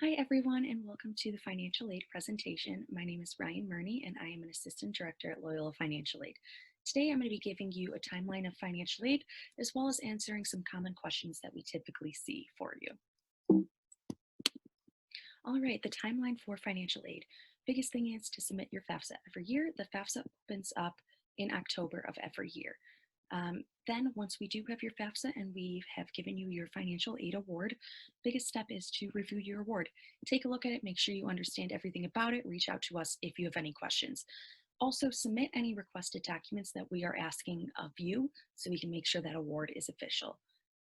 Hi, everyone, and welcome to the financial aid presentation. My name is Ryan Murney, and I am an assistant director at Loyola Financial Aid. Today, I'm going to be giving you a timeline of financial aid, as well as answering some common questions that we typically see for you. All right, the timeline for financial aid. Biggest thing is to submit your FAFSA every year. The FAFSA opens up in October of every year. Then once we do have your FAFSA and we have given you your financial aid award, biggest step is to review your award. Take a look at it, make sure you understand everything about it, reach out to us if you have any questions. Also submit any requested documents that we are asking of you so we can make sure that award is official.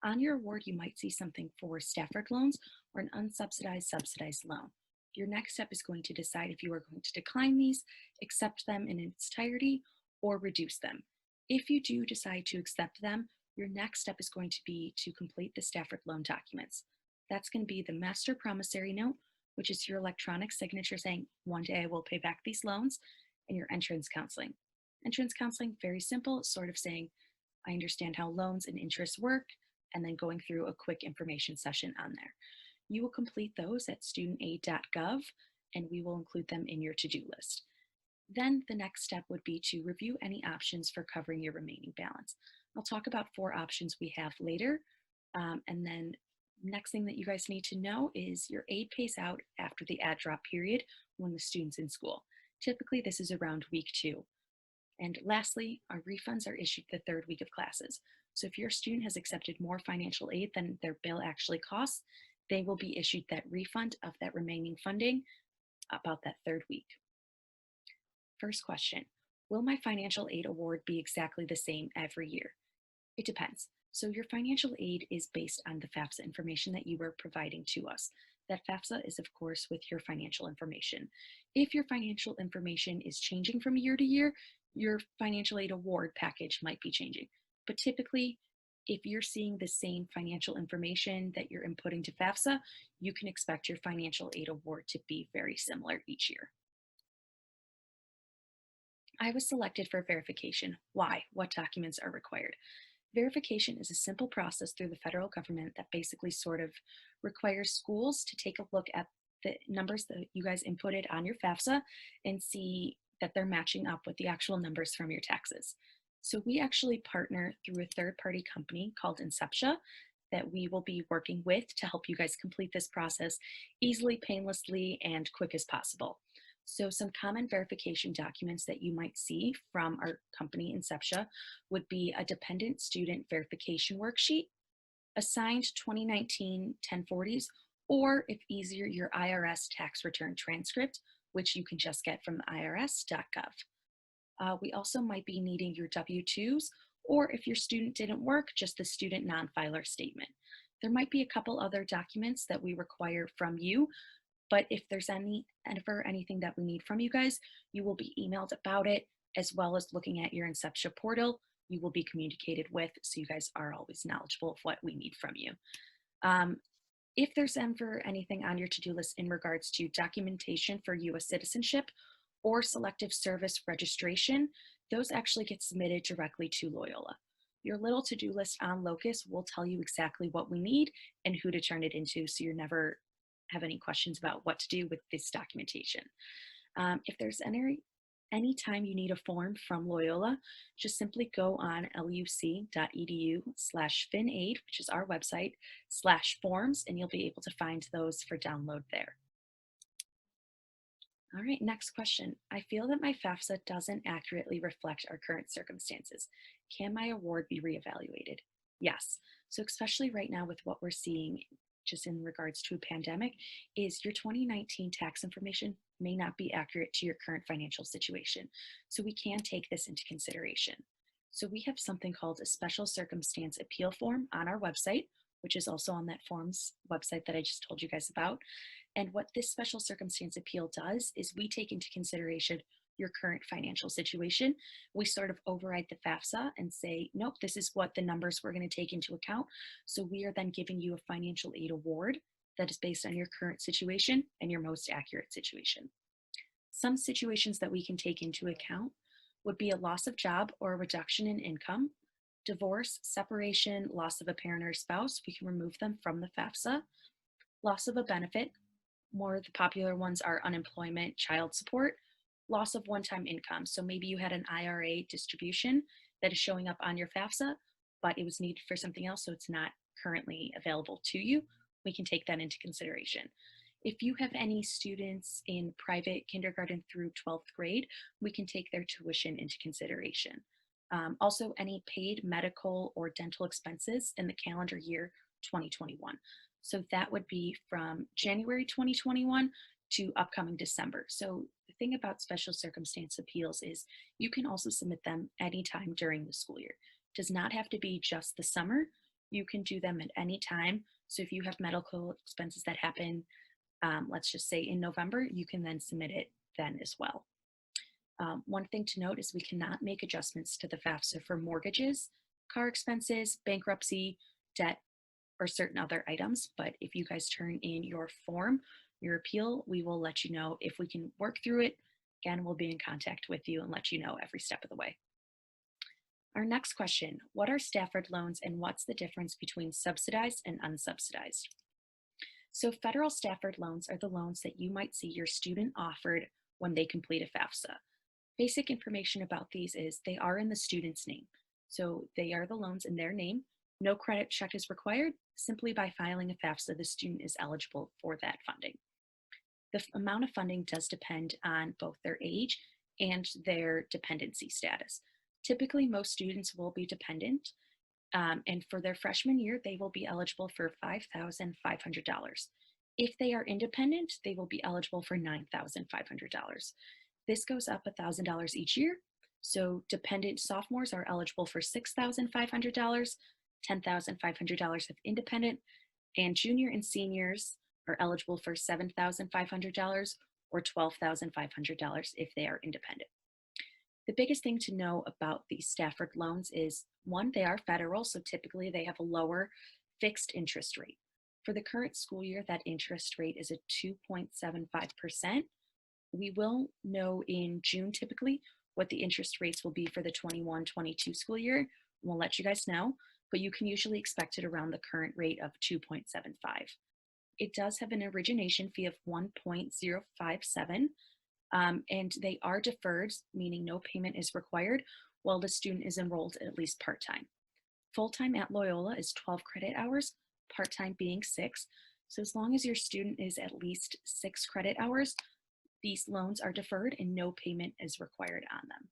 On your award, you might see something for Stafford loans or an unsubsidized subsidized loan. Your next step is going to decide if you are going to decline these, accept them in its entirety, or reduce them. If you do decide to accept them, your next step is going to be to complete the Stafford loan documents. That's going to be the master promissory note, which is your electronic signature saying, one day I will pay back these loans, and your entrance counseling. Entrance counseling, very simple, sort of saying, I understand how loans and interest work, and then going through a quick information session on there. You will complete those at studentaid.gov, and we will include them in your to-do list. Then the next step would be to review any options for covering your remaining balance. I'll talk about 4 options we have later. And then next thing that you guys need to know is your aid pays out after the add drop period when the student's in school. Typically, this is around week 2. And lastly, our refunds are issued the 3rd week of classes. So if your student has accepted more financial aid than their bill actually costs, they will be issued that refund of that remaining funding about that 3rd week. First question, will my financial aid award be exactly the same every year? It depends. So your financial aid is based on the FAFSA information that you were providing to us. That FAFSA is, of course, with your financial information. If your financial information is changing from year to year, your financial aid award package might be changing. But typically, if you're seeing the same financial information that you're inputting to FAFSA, you can expect your financial aid award to be very similar each year. I was selected for verification. Why? What documents are required? Verification is a simple process through the federal government that basically sort of requires schools to take a look at the numbers that you guys inputted on your FAFSA and see that they're matching up with the actual numbers from your taxes. So we actually partner through a third-party company called Inceptia that we will be working with to help you guys complete this process easily, painlessly, and quick as possible. So some common verification documents that you might see from our company Inceptia would be a dependent student verification worksheet, a signed 2019 1040s, or if easier, your IRS tax return transcript, which you can just get from irs.gov. We also might be needing your W-2s, or if your student didn't work, just the student non-filer statement. There might be a couple other documents that we require from you, but if there's ever anything that we need from you guys, you will be emailed about it, as well as looking at your Inceptia portal. You will be communicated with, so you guys are always knowledgeable of what we need from you. If there's ever anything on your to-do list in regards to documentation for U.S. citizenship or selective service registration, those actually get submitted directly to Loyola. Your little to-do list on Locus will tell you exactly what we need and who to turn it into, so you're never have any questions about what to do with this documentation. If there's any time you need a form from Loyola, just simply go on luc.edu/finaid, which is our website, /forms, and you'll be able to find those for download there. All right, next question. I feel that my FAFSA doesn't accurately reflect our current circumstances. Can my award be reevaluated? Yes. So especially right now with what we're seeing just in regards to a pandemic, is your 2019 tax information may not be accurate to your current financial situation. So we can take this into consideration. So we have something called a special circumstance appeal form on our website, which is also on that forms website that I just told you guys about. And what this special circumstance appeal does is we take into consideration your current financial situation. We sort of override the FAFSA and say, nope, this is what the numbers we're going to take into account. So we are then giving you a financial aid award that is based on your current situation and your most accurate situation. Some situations that we can take into account would be a loss of job or a reduction in income, divorce, separation, loss of a parent or spouse. We can remove them from the FAFSA, loss of a benefit, More of the popular ones are unemployment, child support, loss of one-time income. So maybe you had an IRA distribution that is showing up on your FAFSA, but it was needed for something else, so it's not currently available to you. We can take that into consideration. If you have any students in private kindergarten through 12th grade, we can take their tuition into consideration. Also, any paid medical or dental expenses in the calendar year 2021. So that would be from January 2021 to upcoming December. So the thing about special circumstance appeals is you can also submit them anytime during the school year. It does not have to be just the summer. You can do them at any time. So if you have medical expenses that happen, let's just say in November, you can then submit it then as well. One thing to note is we cannot make adjustments to the FAFSA for mortgages, car expenses, bankruptcy, debt, or certain other items. But if you guys turn in your form, your appeal, we will let you know if we can work through it. Again, we'll be in contact with you and let you know every step of the way. Our next question, what are Stafford loans and what's the difference between subsidized and unsubsidized? So federal Stafford loans are the loans that you might see your student offered when they complete a FAFSA. Basic information about these is they are in the student's name. So they are the loans in their name. No credit check is required. Simply by filing a FAFSA, the student is eligible for that funding. The amount of funding does depend on both their age and their dependency status. Typically, most students will be dependent, and for their freshman year, they will be eligible for $5,500. If they are independent, they will be eligible for $9,500. This goes up $1,000 each year. So dependent sophomores are eligible for $6,500, $10,500 if independent, and junior and seniors are eligible for $7,500 or $12,500 if they are independent. The biggest thing to know about these Stafford loans is one, they are federal, so typically they have a lower fixed interest rate. For the current school year, that interest rate is at 2.75%. We will know in June typically what the interest rates will be for the 21-22 school year. We'll let you guys know, but you can usually expect it around the current rate of 2.75. It does have an origination fee of 1.057, and they are deferred, meaning no payment is required while the student is enrolled at least part-time. Full-time at Loyola is 12 credit hours, part-time being 6. So as long as your student is at least 6 credit hours, these loans are deferred and no payment is required on them.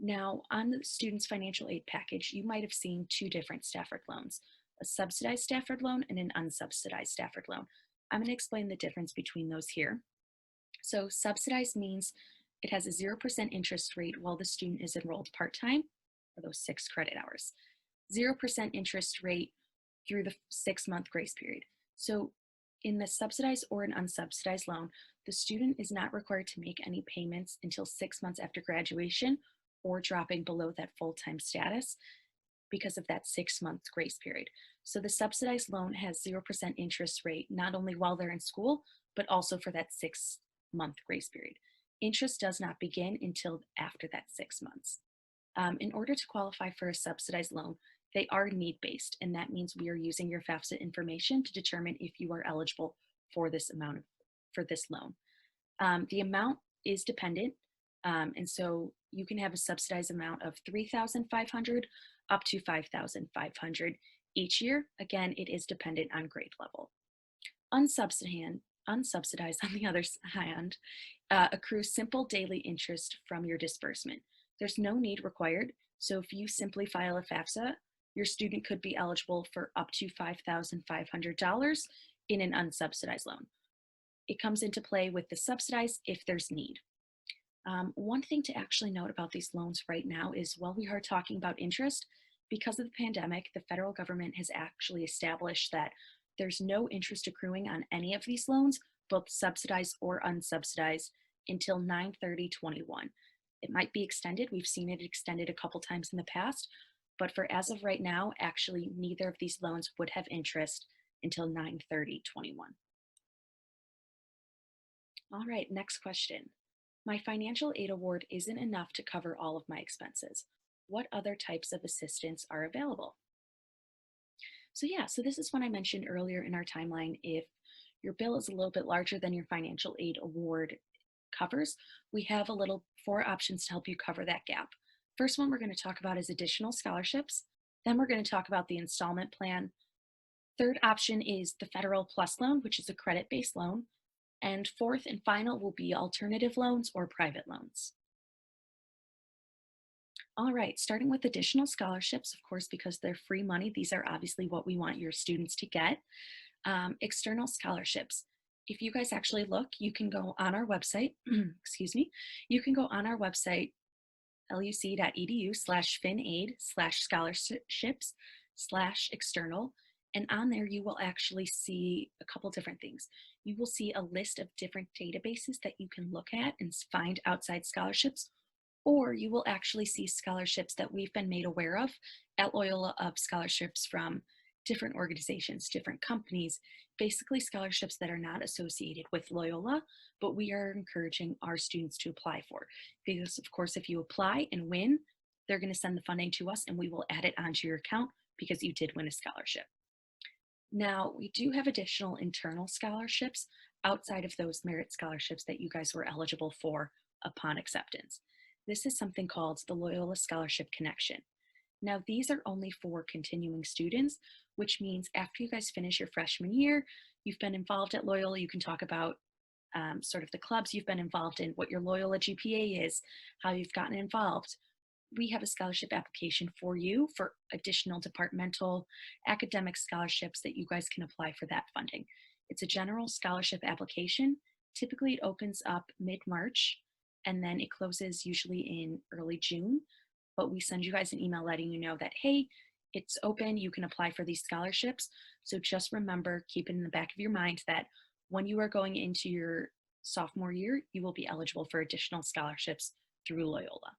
Now, on the student's financial aid package, you might have seen 2 different Stafford loans, a subsidized Stafford loan and an unsubsidized Stafford loan. I'm going to explain the difference between those here. So subsidized means it has a 0% interest rate while the student is enrolled part-time for those 6 credit hours. 0% interest rate through the 6-month grace period. So in the subsidized or an unsubsidized loan, the student is not required to make any payments until 6 months after graduation or dropping below that full-time status because of that 6-month grace period. So the subsidized loan has 0% interest rate not only while they're in school, but also for that 6-month grace period. Interest does not begin until after that 6 months. In order to qualify for a subsidized loan, they are need-based, and that means we are using your FAFSA information to determine if you are eligible for this loan. The amount is dependent, and so you can have a subsidized amount of $3,500 up to $5,500 each year. Again, it is dependent on grade level. Unsubsidized, on the other hand, accrues simple daily interest from your disbursement. There's no need required, so if you simply file a FAFSA, your student could be eligible for up to $5,500 in an unsubsidized loan. It comes into play with the subsidized if there's need. One thing to actually note about these loans right now is while we are talking about interest, because of the pandemic, the federal government has actually established that there's no interest accruing on any of these loans, both subsidized or unsubsidized, until 9/30/21. It might be extended. We've seen it extended a couple times in the past, but for as of right now, actually neither of these loans would have interest until 9/30/21. All right, next question. My financial aid award isn't enough to cover all of my expenses. What other types of assistance are available? So this is when I mentioned earlier in our timeline, if your bill is a little bit larger than your financial aid award covers, we have a little 4 options to help you cover that gap. First one we're going to talk about is additional scholarships. Then we're going to talk about the installment plan. Third option is the Federal Plus Loan, which is a credit-based loan. And fourth and final will be alternative loans or private loans. All right, starting with additional scholarships, of course, because they're free money, these are obviously what we want your students to get. External scholarships. If you guys actually look, you can go on our website, excuse me, you can go on our website, luc.edu/finaid/scholarships/external. And on there, you will actually see a couple different things. You will see a list of different databases that you can look at and find outside scholarships, or you will actually see scholarships that we've been made aware of at Loyola, of scholarships from different organizations, different companies, basically scholarships that are not associated with Loyola, but we are encouraging our students to apply for. Because of course, if you apply and win, they're going to send the funding to us and we will add it onto your account because you did win a scholarship. Now, we do have additional internal scholarships outside of those merit scholarships that you guys were eligible for upon acceptance. This is something called the Loyola Scholarship Connection. Now, these are only for continuing students, which means after you guys finish your freshman year, you've been involved at Loyola, you can talk about sort of the clubs you've been involved in, what your Loyola GPA is, how you've gotten involved. We have a scholarship application for you for additional departmental academic scholarships that you guys can apply for that funding. It's a general scholarship application. Typically, it opens up mid-March and then it closes usually in early June. But we send you guys an email letting you know that, hey, it's open, you can apply for these scholarships. So just remember, keep it in the back of your mind that when you are going into your sophomore year, you will be eligible for additional scholarships through Loyola.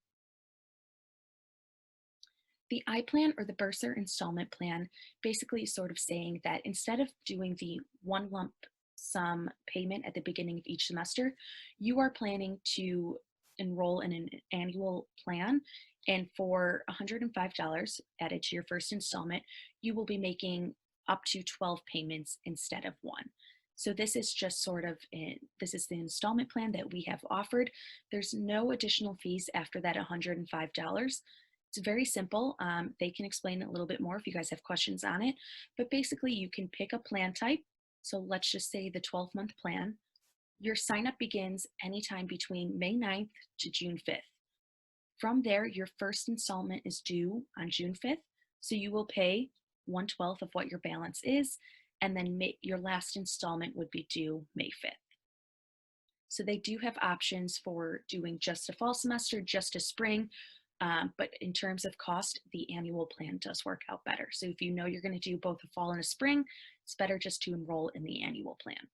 The I-Plan, or the Bursar installment plan, basically is sort of saying that instead of doing the one lump sum payment at the beginning of each semester, you are planning to enroll in an annual plan. And for $105 added to your first installment, you will be making up to 12 payments instead of one. So this is just sort of, this is the installment plan that we have offered. There's no additional fees after that $105. It's very simple. They can explain it a little bit more if you guys have questions on it, but basically you can pick a plan type. So let's just say the 12-month plan. Your sign up begins anytime between May 9th to June 5th. From there, your first installment is due on June 5th. So you will pay 1/12 of what your balance is, and then your last installment would be due May 5th. So they do have options for doing just a fall semester, just a spring, but in terms of cost, the annual plan does work out better. So if you know you're going to do both a fall and a spring, it's better just to enroll in the annual plan.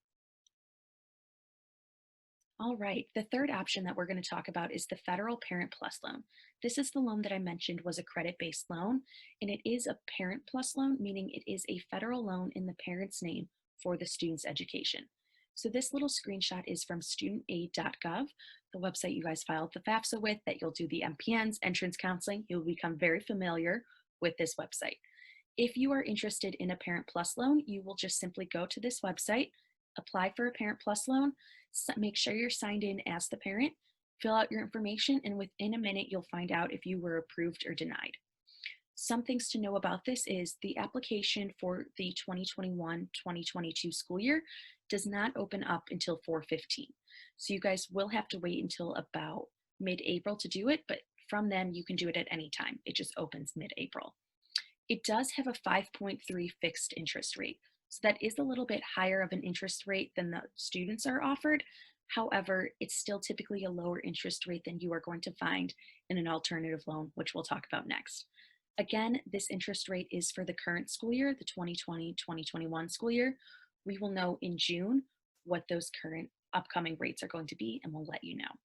All right, the third option that we're going to talk about is the Federal Parent Plus Loan. This is the loan that I mentioned was a credit-based loan, and it is a Parent Plus loan, meaning it is a federal loan in the parent's name for the student's education. So this little screenshot is from studentaid.gov, the website you guys filed the FAFSA with, that you'll do the MPNs, entrance counseling. You'll become very familiar with this website. If you are interested in a Parent Plus loan, you will just simply go to this website, apply for a Parent Plus loan, make sure you're signed in as the parent, fill out your information, and within a minute, you'll find out if you were approved or denied. Some things to know about this is the application for the 2021-2022 school year does not open up until 4/15. So you guys will have to wait until about mid-April to do it, but from then you can do it at any time. It just opens mid-April. It does have a 5.3 fixed interest rate. So that is a little bit higher of an interest rate than the students are offered. However, it's still typically a lower interest rate than you are going to find in an alternative loan, which we'll talk about next. Again, this interest rate is for the current school year, the 2020-2021 school year. We will know in June what those current upcoming rates are going to be, and we'll let you know.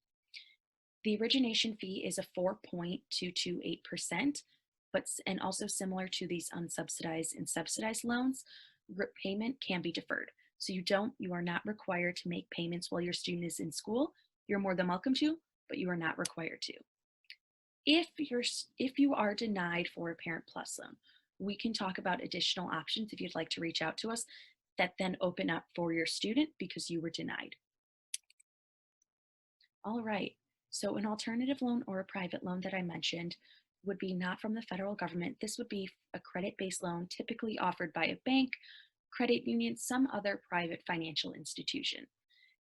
The origination fee is a 4.228%, and also similar to these unsubsidized and subsidized loans, repayment can be deferred. So you are not required to make payments while your student is in school. You're more than welcome to, but you are not required to. If you are denied for a Parent Plus loan, we can talk about additional options if you'd like to reach out to us. that then open up for your student because you were denied. All right. So an alternative loan or a private loan that I mentioned would be not from the federal government. This would be a credit-based loan typically offered by a bank, credit union, some other private financial institution.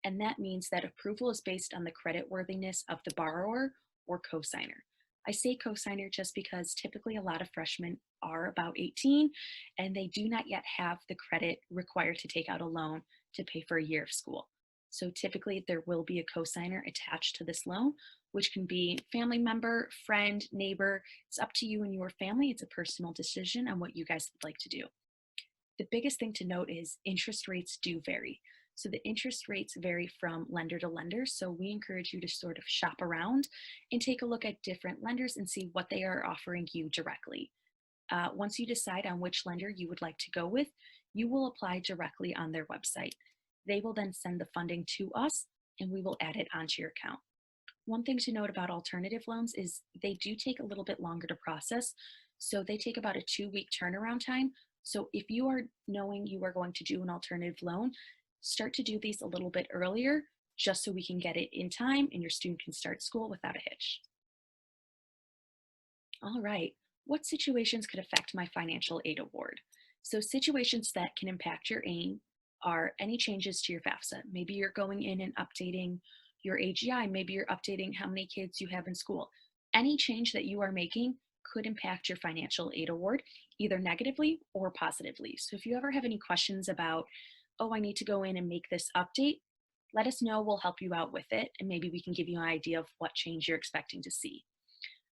And that means that approval is based on the creditworthiness of the borrower or cosigner. I say cosigner just because typically a lot of freshmen are about 18 and they do not yet have the credit required to take out a loan to pay for a year of school. So typically there will be a cosigner attached to this loan, which can be family member, friend, neighbor. It's up to you and your family. It's a personal decision on what you guys would like to do. The biggest thing to note is interest rates do vary. So the interest rates vary from lender to lender. So we encourage you to sort of shop around and take a look at different lenders and see what they are offering you directly. Once you decide on which lender you would like to go with, you will apply directly on their website. They will then send the funding to us and we will add it onto your account. One thing to note about alternative loans is they do take a little bit longer to process. So they take about a 2-week turnaround time. So if you are knowing you are going to do an alternative loan, start to do these a little bit earlier just so we can get it in time and your student can start school without a hitch. All right. What situations could affect my financial aid award? So, situations that can impact your aim are any changes to your FAFSA. Maybe you're going in and updating your AGI. Maybe you're updating how many kids you have in school. Any change that you are making could impact your financial aid award, either negatively or positively. So, if you ever have any questions about, oh, I need to go in and make this update, let us know. We'll help you out with it. And maybe we can give you an idea of what change you're expecting to see.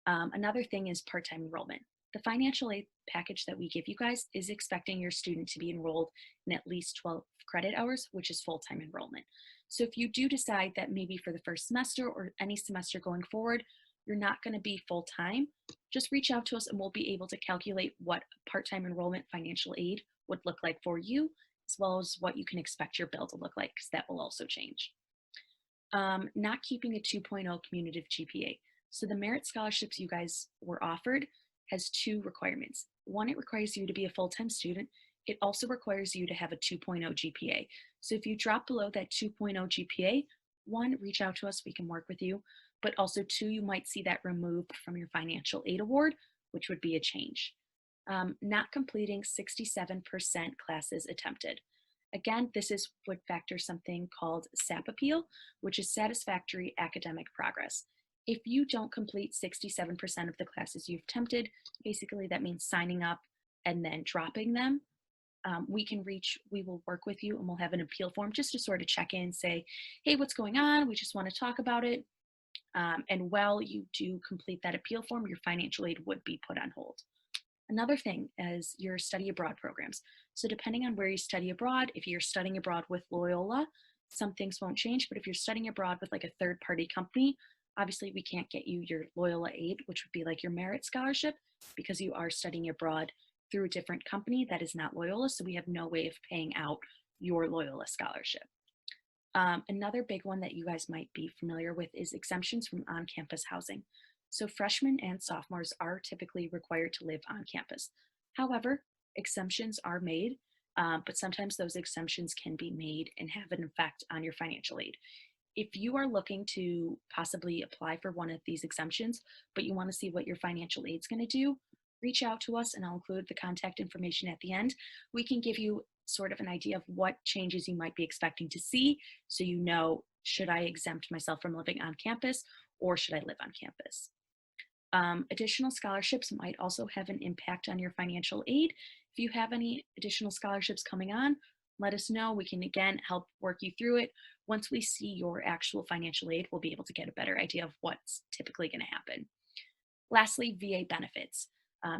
Another thing is part-time enrollment. The financial aid package that we give you guys is expecting your student to be enrolled in at least 12 credit hours, which is full-time enrollment. So if you do decide that maybe for the first semester or any semester going forward, you're not going to be full-time, just reach out to us and we'll be able to calculate what part-time enrollment financial aid would look like for you, as well as what you can expect your bill to look like, because that will also change. Not keeping a 2.0 cumulative GPA. So the merit scholarships you guys were offered has two requirements. One, it requires you to be a full-time student. It also requires you to have a 2.0 GPA. So if you drop below that 2.0 GPA, one, reach out to us, we can work with you. But also two, you might see that removed from your financial aid award, which would be a change. Not completing 67% classes attempted. Again, this would factor something called SAP appeal, which is satisfactory academic progress. If you don't complete 67% of the classes you've attempted, basically that means signing up and then dropping them. We will work with you and we'll have an appeal form just to sort of check in, say, hey, what's going on? We just want to talk about it. And while you do complete that appeal form, your financial aid would be put on hold. Another thing is your study abroad programs. So depending on where you study abroad, if you're studying abroad with Loyola, some things won't change, but if you're studying abroad with like a third-party company, obviously we can't get you your Loyola aid, which would be like your merit scholarship, because you are studying abroad through a different company that is not Loyola, so we have no way of paying out your Loyola scholarship. Another big one that you guys might be familiar with is exemptions from on-campus housing. So freshmen and sophomores are typically required to live on campus. However, exemptions are made, but sometimes those exemptions can be made and have an effect on your financial aid. If you are looking to possibly apply for one of these exemptions, but you want to see what your financial aid is going to do, reach out to us and I'll include the contact information at the end. We can give you sort of an idea of what changes you might be expecting to see, so you know, should I exempt myself from living on campus or should I live on campus? Additional scholarships might also have an impact on your financial aid. If you have any additional scholarships coming on, let us know. We can again help work you through it. Once we see your actual financial aid, we'll be able to get a better idea of what's typically going to happen. Lastly, VA benefits.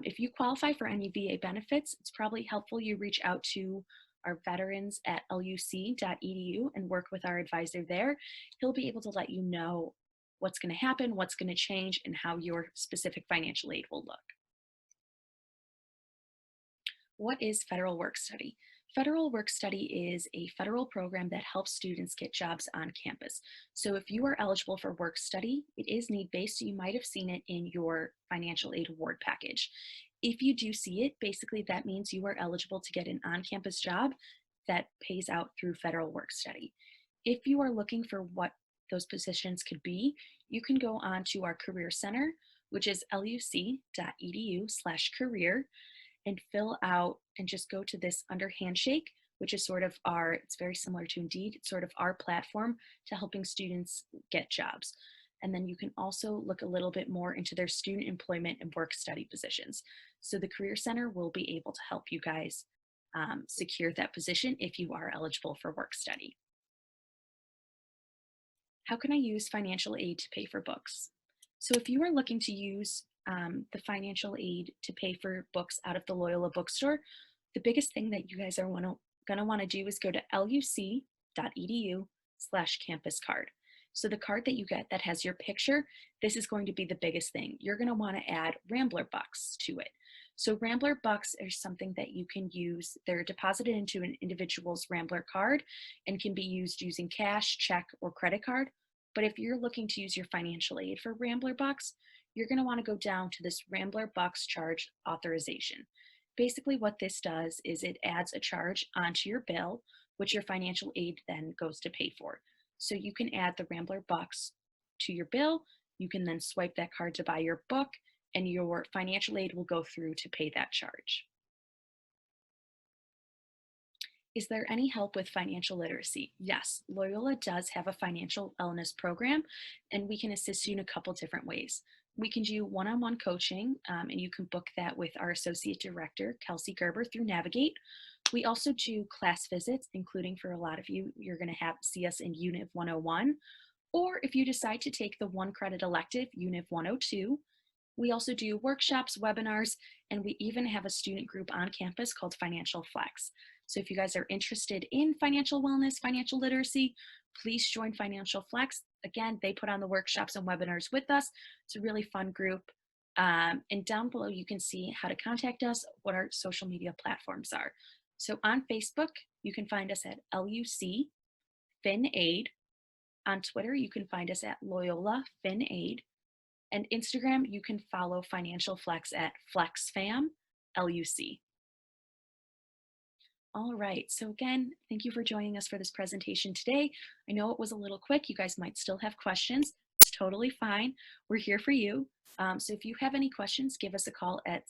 If you qualify for any VA benefits, it's probably helpful you reach out to our veterans at luc.edu and work with our advisor there. He'll be able to let you know what's going to happen, what's going to change, and how your specific financial aid will look. What is federal work study? Federal work study is a federal program that helps students get jobs on campus. So if you are eligible for work study, it is need-based. So you might have seen it in your financial aid award package. If you do see it, basically that means you are eligible to get an on-campus job that pays out through federal work study. If you are looking for what those positions could be, you can go on to our Career Center, which is luc.edu/career, and fill out and just go to this under Handshake, which is sort of our, it's very similar to Indeed, it's sort of our platform to helping students get jobs. And then you can also look a little bit more into their student employment and work study positions. So the Career Center will be able to help you guys secure that position if you are eligible for work study. How can I use financial aid to pay for books? So if you are looking to use the financial aid to pay for books out of the Loyola bookstore, the biggest thing that you guys are going to want to do is go to luc.edu/campus card. So the card that you get that has your picture, this is going to be the biggest thing. You're going to want to add Rambler bucks to it. So Rambler bucks are something that you can use. They're deposited into an individual's Rambler card and can be used using cash, check, or credit card. But if you're looking to use your financial aid for Rambler bucks, you're going to want to go down to this Rambler bucks charge authorization. Basically what this does is it adds a charge onto your bill, which your financial aid then goes to pay for. So you can add the Rambler bucks to your bill. You can then swipe that card to buy your book, and your financial aid will go through to pay that charge. Is there any help with financial literacy? Yes, Loyola does have a financial wellness program, and we can assist you in a couple different ways. We can do one-on-one coaching, and you can book that with our associate director, Kelsey Gerber, through Navigate. We also do class visits, including for a lot of you, you're going to have see us in Unit 101, or if you decide to take the one credit elective, Unit 102. We also do workshops, webinars, and we even have a student group on campus called Financial Flex. So if you guys are interested in financial wellness, financial literacy, please join Financial Flex. Again, they put on the workshops and webinars with us. It's a really fun group. And down below, you can see how to contact us, what our social media platforms are. So on Facebook, you can find us at LUC FinAid. On Twitter, you can find us at Loyola FinAid. And Instagram, you can follow Financial Flex at FlexFam LUC. All right, so again, thank you for joining us for this presentation today. I know it was a little quick. You guys might still have questions. It's totally fine. We're here for you. So if you have any questions, give us a call at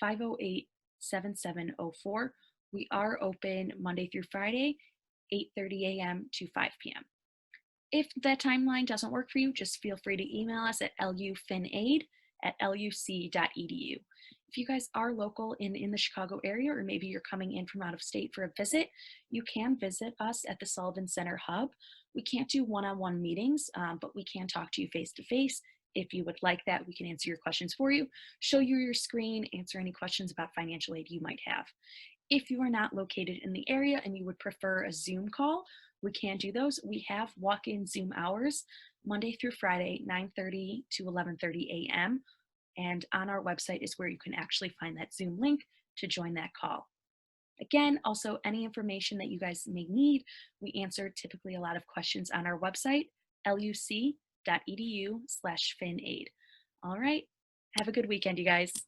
773-508-7704. We are open Monday through Friday, 8:30 a.m. to 5 p.m. If that timeline doesn't work for you, just feel free to email us at lufinaid@luc.edu. If you guys are local in the Chicago area, or maybe you're coming in from out of state for a visit, you can visit us at the Sullivan Center Hub. We can't do one-on-one meetings, but we can talk to you face-to-face. If you would like that, we can answer your questions for you, show you your screen, answer any questions about financial aid you might have. If you are not located in the area and you would prefer a Zoom call, we can do those. We have walk-in Zoom hours Monday through Friday, 9:30 to 11:30 a.m. And on our website is where you can actually find that Zoom link to join that call. Again, also any information that you guys may need, we answer typically a lot of questions on our website, luc.edu/finaid. All right, have a good weekend, you guys.